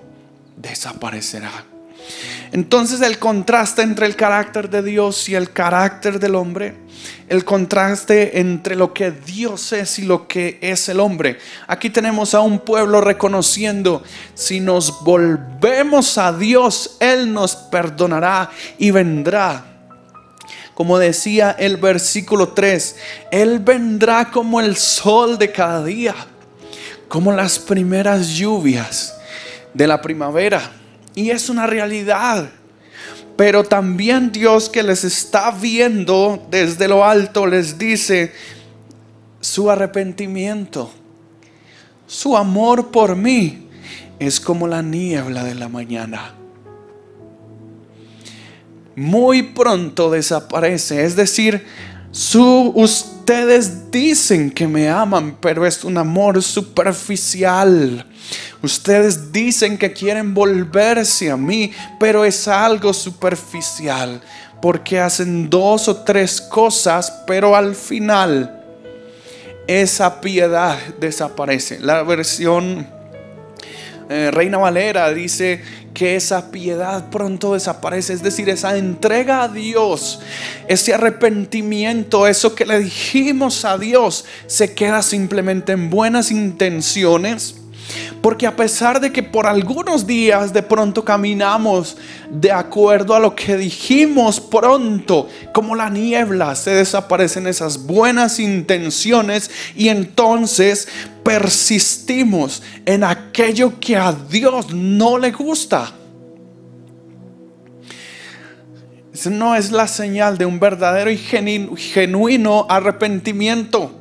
desaparecerá. Entonces el contraste entre el carácter de Dios y el carácter del hombre, el contraste entre lo que Dios es y lo que es el hombre. Aquí tenemos a un pueblo reconociendo: si nos volvemos a Dios, Él nos perdonará y vendrá. Como decía el versículo 3, Él vendrá como el sol de cada día, como las primeras lluvias de la primavera. Y es una realidad. Pero también Dios, que les está viendo desde lo alto, les dice: su arrepentimiento, su amor por mí es como la niebla de la mañana. Muy pronto desaparece. Es decir, ustedes dicen que me aman, pero es un amor superficial. Ustedes dicen que quieren volverse a mí, pero es algo superficial, porque hacen 2 o 3 cosas, pero al final esa piedad desaparece. La versión Reina Valera dice que esa piedad pronto desaparece. Es decir, esa entrega a Dios, ese arrepentimiento, eso que le dijimos a Dios, se queda simplemente en buenas intenciones. Porque a pesar de que por algunos días de pronto caminamos de acuerdo a lo que dijimos, pronto como la niebla se desaparecen esas buenas intenciones y entonces persistimos en aquello que a Dios no le gusta. Esa no es la señal de un verdadero y genuino arrepentimiento.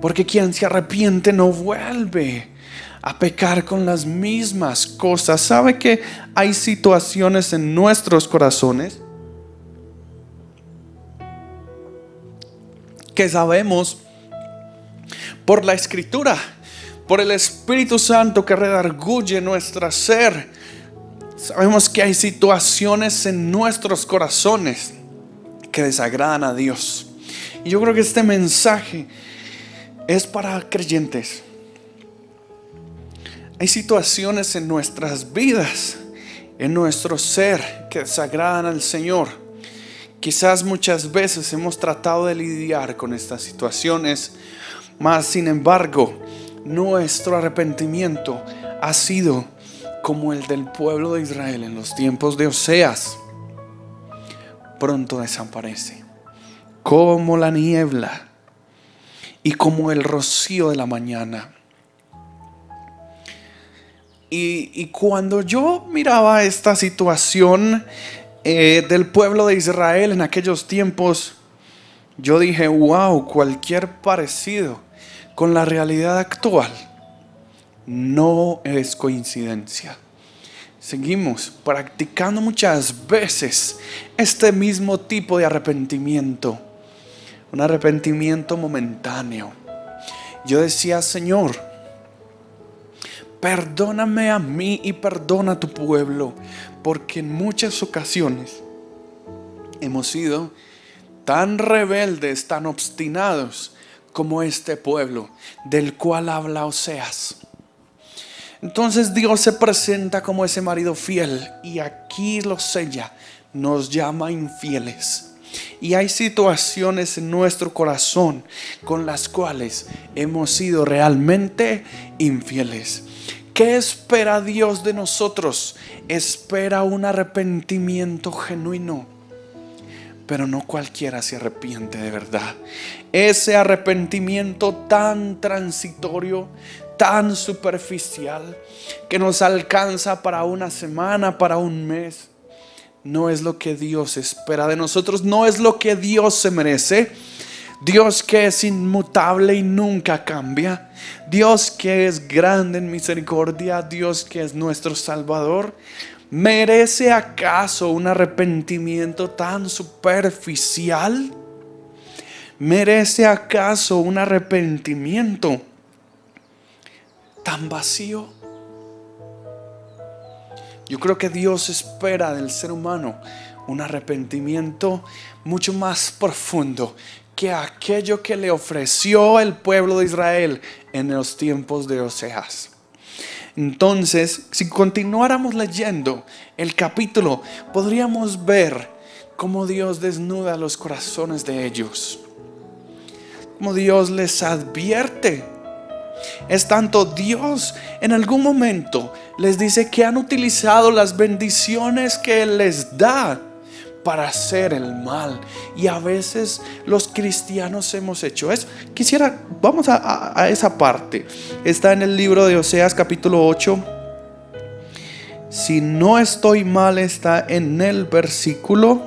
Porque quien se arrepiente no vuelve a pecar con las mismas cosas. ¿Sabe que hay situaciones en nuestros corazones que sabemos por la Escritura, por el Espíritu Santo que redarguye nuestro ser? Sabemos que hay situaciones en nuestros corazones que desagradan a Dios. Y yo creo que este mensaje es para creyentes. Hay situaciones en nuestras vidas, en nuestro ser, que desagradan al Señor. Quizás muchas veces hemos tratado de lidiar con estas situaciones, mas sin embargo nuestro arrepentimiento ha sido como el del pueblo de Israel en los tiempos de Oseas, pronto desaparece, como la niebla y como el rocío de la mañana. Y cuando yo miraba esta situación del pueblo de Israel en aquellos tiempos, yo dije, wow, cualquier parecido con la realidad actual no es coincidencia. Seguimos practicando muchas veces este mismo tipo de arrepentimiento, un arrepentimiento momentáneo. Yo decía, Señor, perdóname a mí y perdona a tu pueblo, porque en muchas ocasiones hemos sido tan rebeldes, tan obstinados como este pueblo del cual habla Oseas. Entonces Dios se presenta como ese marido fiel y aquí lo sella, nos llama infieles. Y hay situaciones en nuestro corazón con las cuales hemos sido realmente infieles. ¿Qué espera Dios de nosotros? Espera un arrepentimiento genuino. Pero no cualquiera se arrepiente de verdad. Ese arrepentimiento tan transitorio, tan superficial, que nos alcanza para una semana, para un mes, no es lo que Dios espera de nosotros, no es lo que Dios se merece. Dios que es inmutable y nunca cambia, Dios que es grande en misericordia, Dios que es nuestro Salvador, ¿merece acaso un arrepentimiento tan superficial? ¿Merece acaso un arrepentimiento tan vacío? Yo creo que Dios espera del ser humano un arrepentimiento mucho más profundo que aquello que le ofreció el pueblo de Israel en los tiempos de Oseas. Entonces, si continuáramos leyendo el capítulo, podríamos ver cómo Dios desnuda los corazones de ellos, cómo Dios les advierte. Es tanto, Dios en algún momento les dice que han utilizado las bendiciones que Él les da para hacer el mal. Y a veces los cristianos hemos hecho eso. Vamos a esa parte. Está en el libro de Oseas capítulo 8. Si no estoy mal, está en el versículo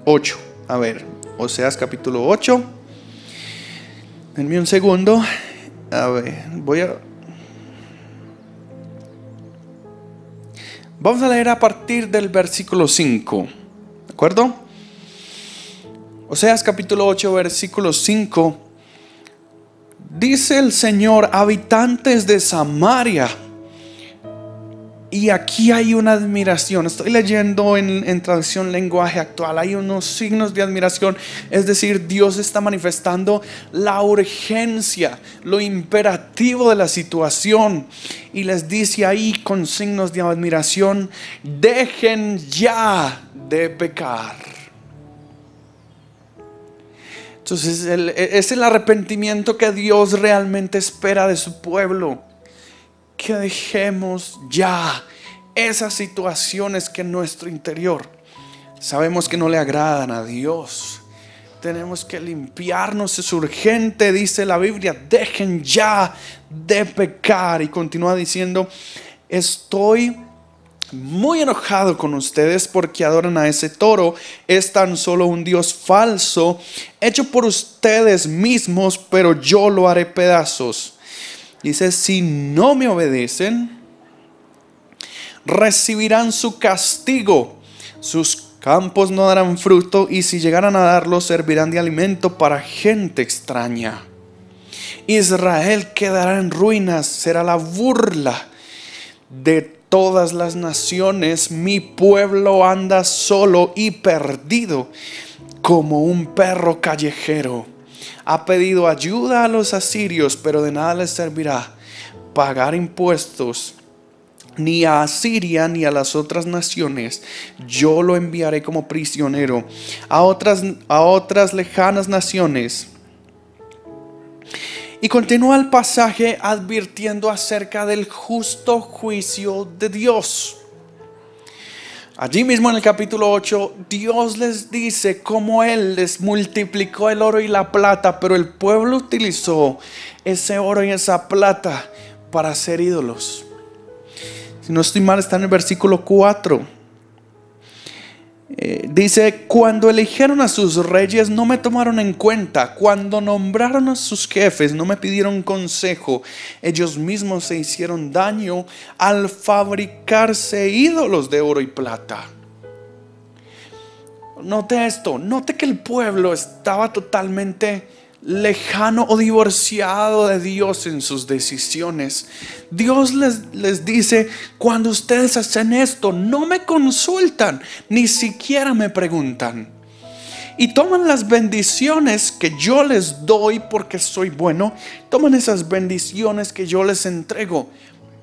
8. A ver, Oseas capítulo 8. Denme un segundo. A ver, vamos a leer a partir del versículo 5. ¿De acuerdo? Oseas capítulo 8, versículo 5. Dice el Señor: habitantes de Samaria. Y aquí hay una admiración. Estoy leyendo en traducción lenguaje actual. Hay unos signos de admiración. Es decir, Dios está manifestando la urgencia, lo imperativo de la situación. Y les dice ahí con signos de admiración: dejen ya de pecar. Entonces es el arrepentimiento que Dios realmente espera de su pueblo. Que dejemos ya esas situaciones que en nuestro interior sabemos que no le agradan a Dios. Tenemos que limpiarnos, es urgente, dice la Biblia. Dejen ya de pecar. Y continúa diciendo: estoy muy enojado con ustedes porque adoran a ese toro. Es tan solo un Dios falso, hecho por ustedes mismos, pero yo lo haré pedazos. Dice: si no me obedecen, recibirán su castigo. Sus campos no darán fruto, y si llegaran a darlo, servirán de alimento para gente extraña. Israel quedará en ruinas, será la burla de todas las naciones. Mi pueblo anda solo y perdido, como un perro callejero. Ha pedido ayuda a los asirios, pero de nada les servirá pagar impuestos, ni a Asiria ni a las otras naciones. Yo lo enviaré como prisionero a otras lejanas naciones. Y continúa el pasaje advirtiendo acerca del justo juicio de Dios. Allí mismo en el capítulo 8, Dios les dice cómo Él les multiplicó el oro y la plata, pero el pueblo utilizó ese oro y esa plata para hacer ídolos. Si no estoy mal, está en el versículo 4. Dice: cuando eligieron a sus reyes no me tomaron en cuenta, cuando nombraron a sus jefes no me pidieron consejo, ellos mismos se hicieron daño al fabricarse ídolos de oro y plata. Note esto, note que el pueblo estaba totalmente lejano o divorciado de Dios en sus decisiones. Dios les dice: cuando ustedes hacen esto, no me consultan, ni siquiera me preguntan, y toman las bendiciones que yo les doy porque soy bueno, toman esas bendiciones que yo les entrego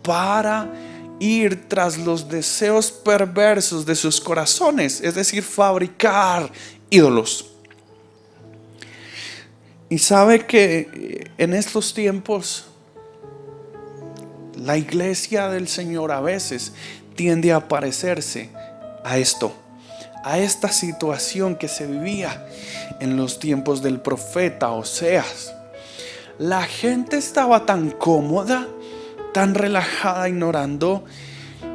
para ir tras los deseos perversos de sus corazones, es decir, fabricar ídolos. Y sabe que en estos tiempos la iglesia del Señor a veces tiende a parecerse a esto, a esta situación que se vivía en los tiempos del profeta Oseas. La gente estaba tan cómoda, tan relajada, ignorando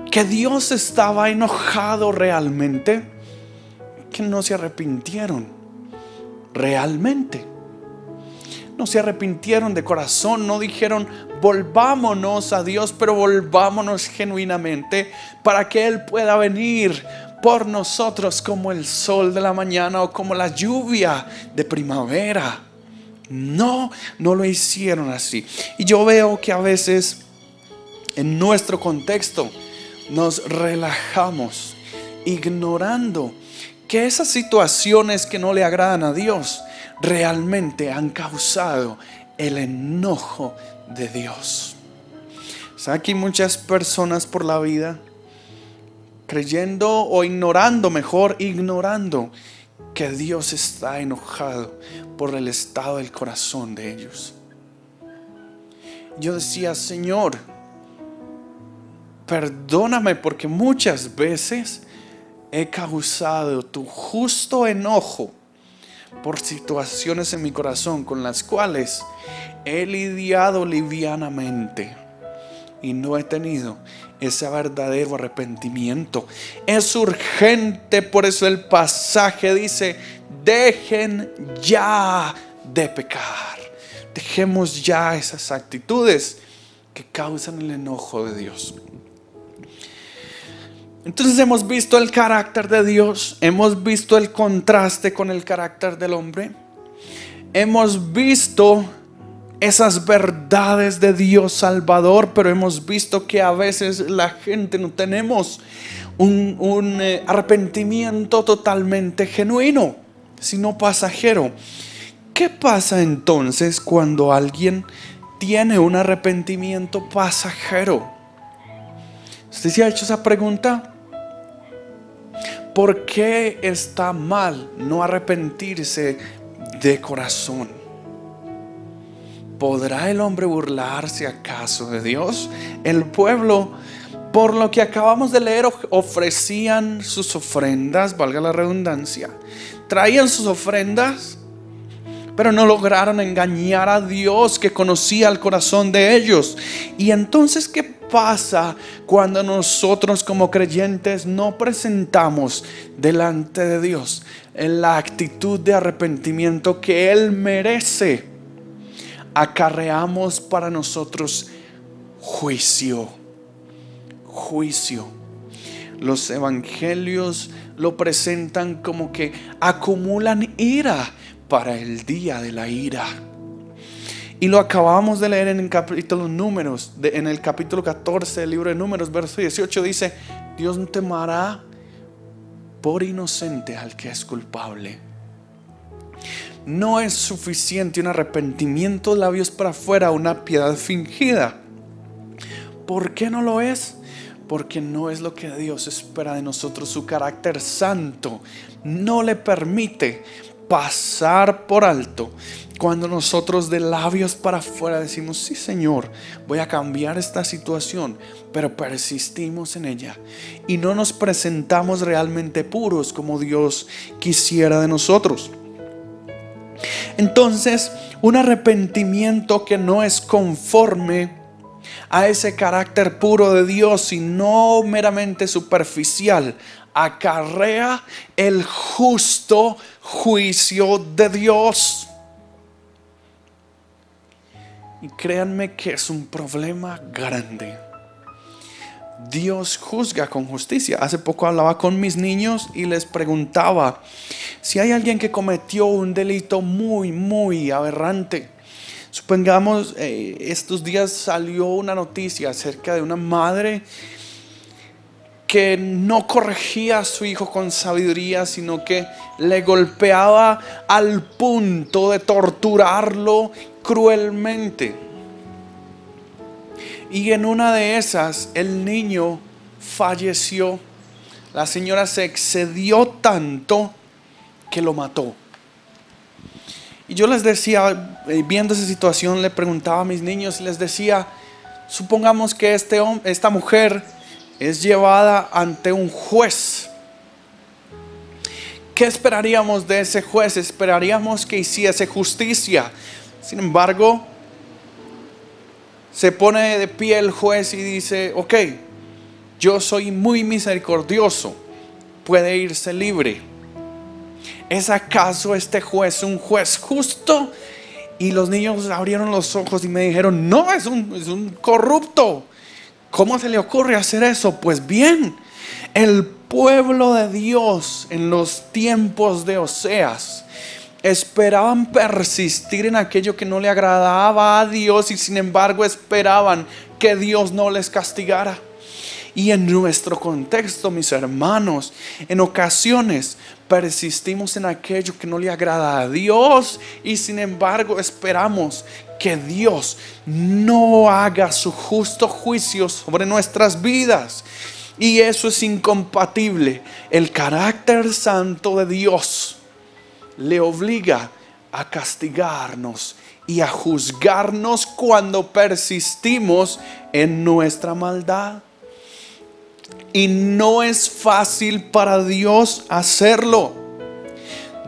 que Dios estaba enojado realmente, que no se arrepintieron realmente. No se arrepintieron de corazón, no dijeron volvámonos a Dios, pero volvámonos genuinamente para que Él pueda venir por nosotros como el sol de la mañana o como la lluvia de primavera. No lo hicieron así. Y yo veo que a veces en nuestro contexto nos relajamos, ignorando que esas situaciones que no le agradan a Dios realmente han causado el enojo de Dios. ¿Sabe que hay muchas personas por la vida creyendo o ignorando, mejor ignorando, que Dios está enojado por el estado del corazón de ellos? Yo decía: Señor, perdóname, porque muchas veces he causado tu justo enojo por situaciones en mi corazón con las cuales he lidiado livianamente y no he tenido ese verdadero arrepentimiento. Es urgente, por eso el pasaje dice: dejen ya de pecar. Dejemos ya esas actitudes que causan el enojo de Dios. Entonces hemos visto el carácter de Dios, hemos visto el contraste con el carácter del hombre, hemos visto esas verdades de Dios Salvador, pero hemos visto que a veces la gente no tenemos un arrepentimiento totalmente genuino, sino pasajero. ¿Qué pasa entonces cuando alguien tiene un arrepentimiento pasajero? ¿Usted se ha hecho esa pregunta? ¿Por qué está mal no arrepentirse de corazón? ¿Podrá el hombre burlarse acaso de Dios? El pueblo, por lo que acabamos de leer, ofrecían sus ofrendas, valga la redundancia, traían sus ofrendas, pero no lograron engañar a Dios, que conocía el corazón de ellos. Y entonces, ¿qué pasa cuando nosotros como creyentes no presentamos delante de Dios en la actitud de arrepentimiento que Él merece? Acarreamos para nosotros juicio. Los evangelios lo presentan como que acumulan ira para el día de la ira. Y lo acabamos de leer en el capítulo Números, en el capítulo 14 del libro de Números, verso 18, dice: Dios no tomará por inocente al que es culpable. No es suficiente un arrepentimiento de labios para afuera, una piedad fingida. ¿Por qué no lo es? Porque no es lo que Dios espera de nosotros. Su carácter santo no le permite pasar por alto cuando nosotros de labios para afuera decimos: sí, Señor, voy a cambiar esta situación, pero persistimos en ella y no nos presentamos realmente puros como Dios quisiera de nosotros. Entonces, un arrepentimiento que no es conforme a ese carácter puro de Dios y no meramente superficial, acarrea el justo juicio de Dios. Y créanme que es un problema grande. Dios juzga con justicia. Hace poco hablaba con mis niños y les preguntaba si hay alguien que cometió un delito muy aberrante. Supongamos, estos días salió una noticia acerca de una madre que no corregía a su hijo con sabiduría, sino que le golpeaba al punto de torturarlo cruelmente. Y en una de esas el niño falleció. La señora se excedió tanto que lo mató. Y yo les decía, viendo esa situación, le preguntaba a mis niños y les decía: supongamos que esta mujer es llevada ante un juez. ¿Qué esperaríamos de ese juez? Esperaríamos que hiciese justicia. Sin embargo, se pone de pie el juez y dice: ok, yo soy muy misericordioso, puede irse libre. ¿Es acaso este juez un juez justo? Y los niños abrieron los ojos y me dijeron: no, es un corrupto. ¿Cómo se le ocurre hacer eso? Pues bien, el pueblo de Dios en los tiempos de Oseas esperaban persistir en aquello que no le agradaba a Dios y sin embargo esperaban que Dios no les castigara. Y en nuestro contexto, mis hermanos, en ocasiones persistimos en aquello que no le agrada a Dios y sin embargo esperamos que Dios no haga su justo juicio sobre nuestras vidas. Y eso es incompatible. El carácter santo de Dios le obliga a castigarnos y a juzgarnos cuando persistimos en nuestra maldad. Y no es fácil para Dios hacerlo.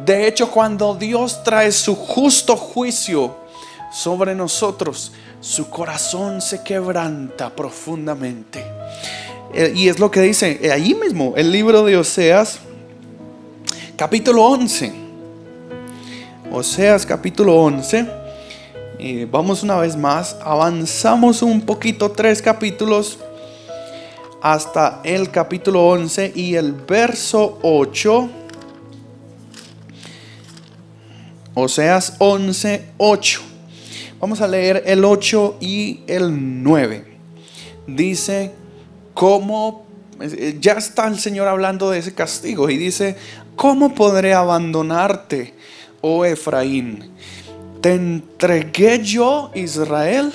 De hecho, cuando Dios trae su justo juicio sobre nosotros, su corazón se quebranta profundamente. Y es lo que dice ahí mismo el libro de Oseas, capítulo 11. Oseas capítulo 11. Vamos una vez más, avanzamos un poquito, 3 capítulos hasta el capítulo 11 y el verso 8. Oseas 11, 8. Vamos a leer el 8 y el 9. Dice: ¿cómo? Ya está el Señor hablando de ese castigo y dice: ¿cómo podré abandonarte, oh Efraín? ¿Te entregué yo, Israel?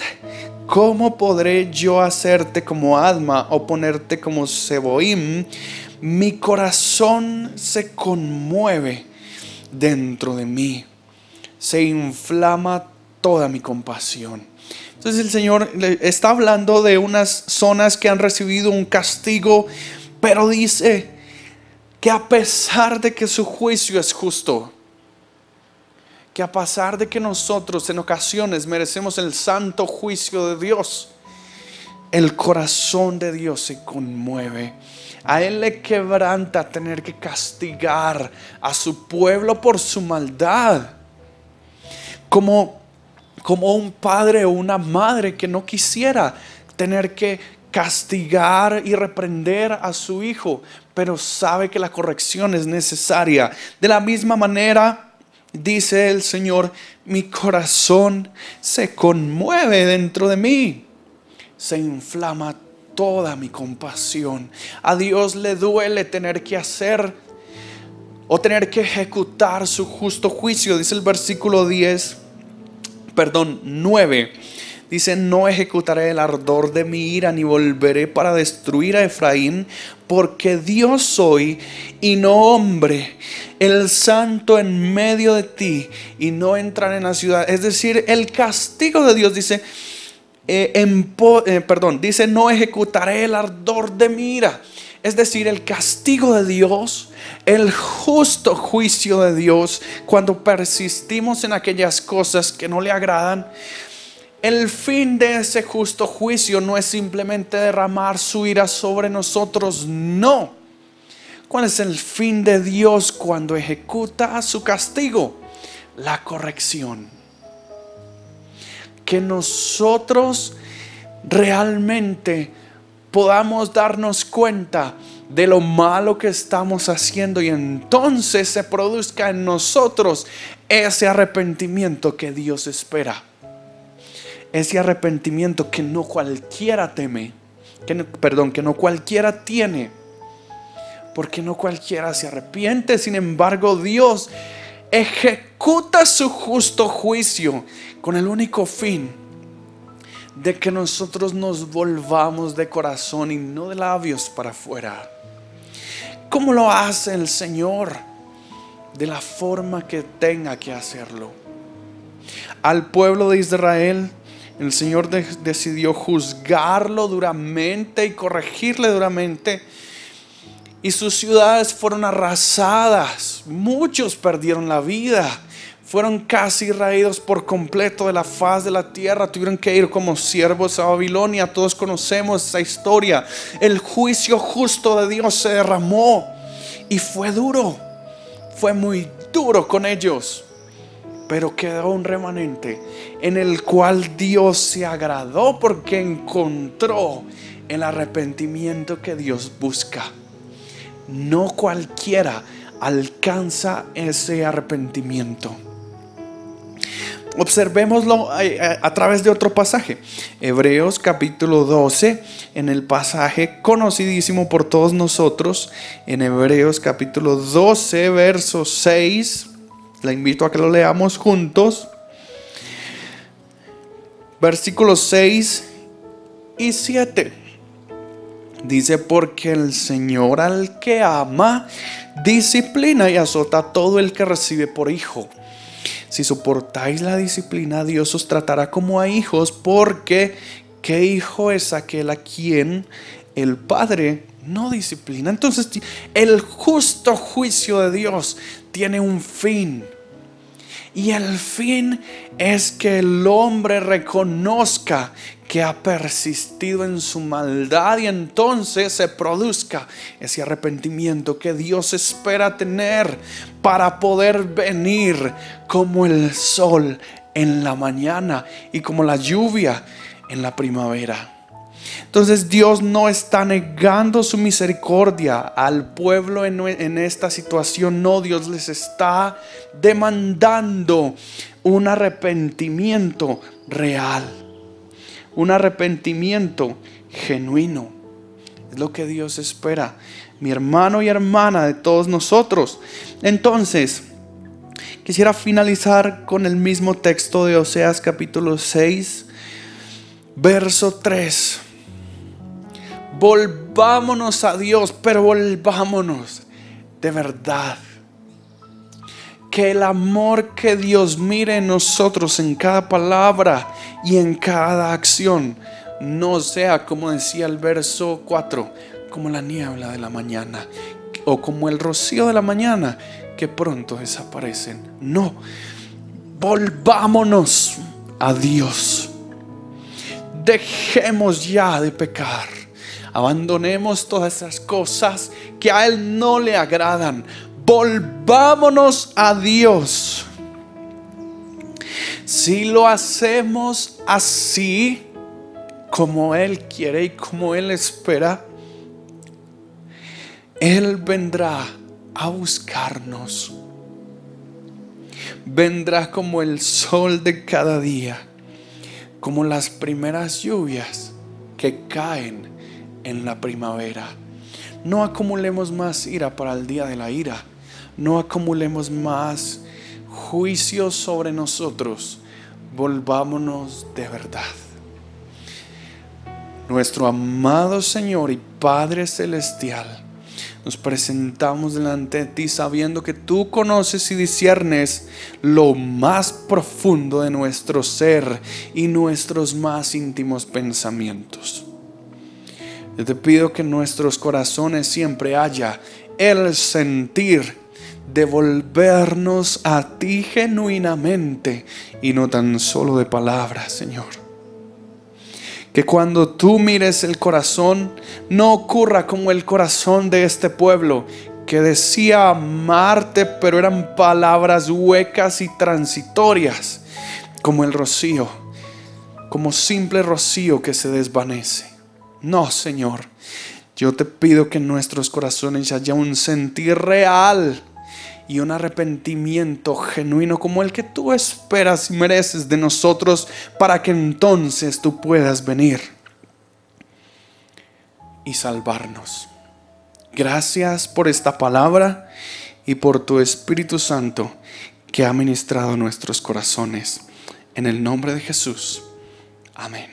¿Cómo podré yo hacerte como Adma o ponerte como Seboim? Mi corazón se conmueve dentro de mí, se inflama toda mi compasión. Entonces el Señor está hablando de unas zonas que han recibido un castigo, pero dice que a pesar de que su juicio es justo, que a pesar de que nosotros en ocasiones merecemos el santo juicio de Dios, el corazón de Dios se conmueve. A Él le quebranta tener que castigar a su pueblo por su maldad. Como un padre o una madre que no quisiera tener que castigar y reprender a su hijo, pero sabe que la corrección es necesaria. De la misma manera, dice el Señor: mi corazón se conmueve dentro de mí, se inflama toda mi compasión. A Dios le duele tener que hacer o tener que ejecutar su justo juicio. Dice el versículo 9. Dice: no ejecutaré el ardor de mi ira, ni volveré para destruir a Efraín, porque Dios soy y no hombre, el santo en medio de ti, y no entrar en la ciudad. Es decir, el castigo de Dios, dice, dice: no ejecutaré el ardor de mi ira. Es decir, el castigo de Dios, el justo juicio de Dios, cuando persistimos en aquellas cosas que no le agradan. El fin de ese justo juicio no es simplemente derramar su ira sobre nosotros, no. ¿Cuál es el fin de Dios cuando ejecuta su castigo? La corrección. Que nosotros realmente podamos darnos cuenta de lo malo que estamos haciendo, y entonces se produzca en nosotros ese arrepentimiento que Dios espera. Ese arrepentimiento que no cualquiera teme, que no cualquiera tiene, porque no cualquiera se arrepiente. Sin embargo, Dios ejecuta su justo juicio con el único fin de que nosotros nos volvamos de corazón y no de labios para afuera. ¿Cómo lo hace el Señor? De la forma que tenga que hacerlo. Al pueblo de Israel, el Señor decidió juzgarlo duramente y corregirle duramente, y sus ciudades fueron arrasadas. Muchos perdieron la vida. Fueron casi raídos por completo de la faz de la tierra. Tuvieron que ir como siervos a Babilonia. Todos conocemos esa historia. El juicio justo de Dios se derramó y fue duro. Fue muy duro con ellos. Pero quedó un remanente en el cual Dios se agradó, porque encontró el arrepentimiento que Dios busca. No cualquiera alcanza ese arrepentimiento. Observémoslo a través de otro pasaje. Hebreos capítulo 12, en el pasaje conocidísimo por todos nosotros. En Hebreos capítulo 12, verso 6. Le invito a que lo leamos juntos. Versículos 6 y 7. Dice: porque el Señor al que ama disciplina y azota a todo el que recibe por hijo. Si soportáis la disciplina, Dios os tratará como a hijos, porque ¿qué hijo es aquel a quien el Padre no disciplina? Entonces, el justo juicio de Dios tiene un fin. Y el fin es que el hombre reconozca que ha persistido en su maldad, y entonces se produzca ese arrepentimiento que Dios espera tener para poder venir como el sol en la mañana y como la lluvia en la primavera. Entonces Dios no está negando su misericordia al pueblo en esta situación. No, Dios les está demandando un arrepentimiento real, un arrepentimiento genuino. Es lo que Dios espera, mi hermano y hermana, de todos nosotros. Entonces, quisiera finalizar con el mismo texto de Oseas capítulo 6, verso 3. Volvámonos a Dios, pero volvámonos de verdad. Que el amor que Dios mire en nosotros, en cada palabra y en cada acción, no sea, como decía el verso 4, como la niebla de la mañana o como el rocío de la mañana que pronto desaparecen. No, volvámonos a Dios. Dejemos ya de pecar. Abandonemos todas esas cosas que a Él no le agradan. Volvámonos a Dios. Si lo hacemos así, como Él quiere y como Él espera, Él vendrá a buscarnos. Vendrá como el sol de cada día, como las primeras lluvias que caen en la primavera. No acumulemos más ira para el día de la ira. No acumulemos más juicios sobre nosotros. Volvámonos de verdad. Nuestro amado Señor y Padre Celestial, nos presentamos delante de ti sabiendo que tú conoces y disciernes lo más profundo de nuestro ser y nuestros más íntimos pensamientos. Yo te pido que en nuestros corazones siempre haya el sentir de volvernos a ti genuinamente y no tan solo de palabras, Señor. Que cuando tú mires el corazón, no ocurra como el corazón de este pueblo, que decía amarte, pero eran palabras huecas y transitorias, como el rocío, como simple rocío que se desvanece. No, Señor, yo te pido que en nuestros corazones haya un sentir real y un arrepentimiento genuino como el que tú esperas y mereces de nosotros, para que entonces tú puedas venir y salvarnos. Gracias por esta palabra y por tu Espíritu Santo que ha ministrado nuestros corazones. En el nombre de Jesús. Amén.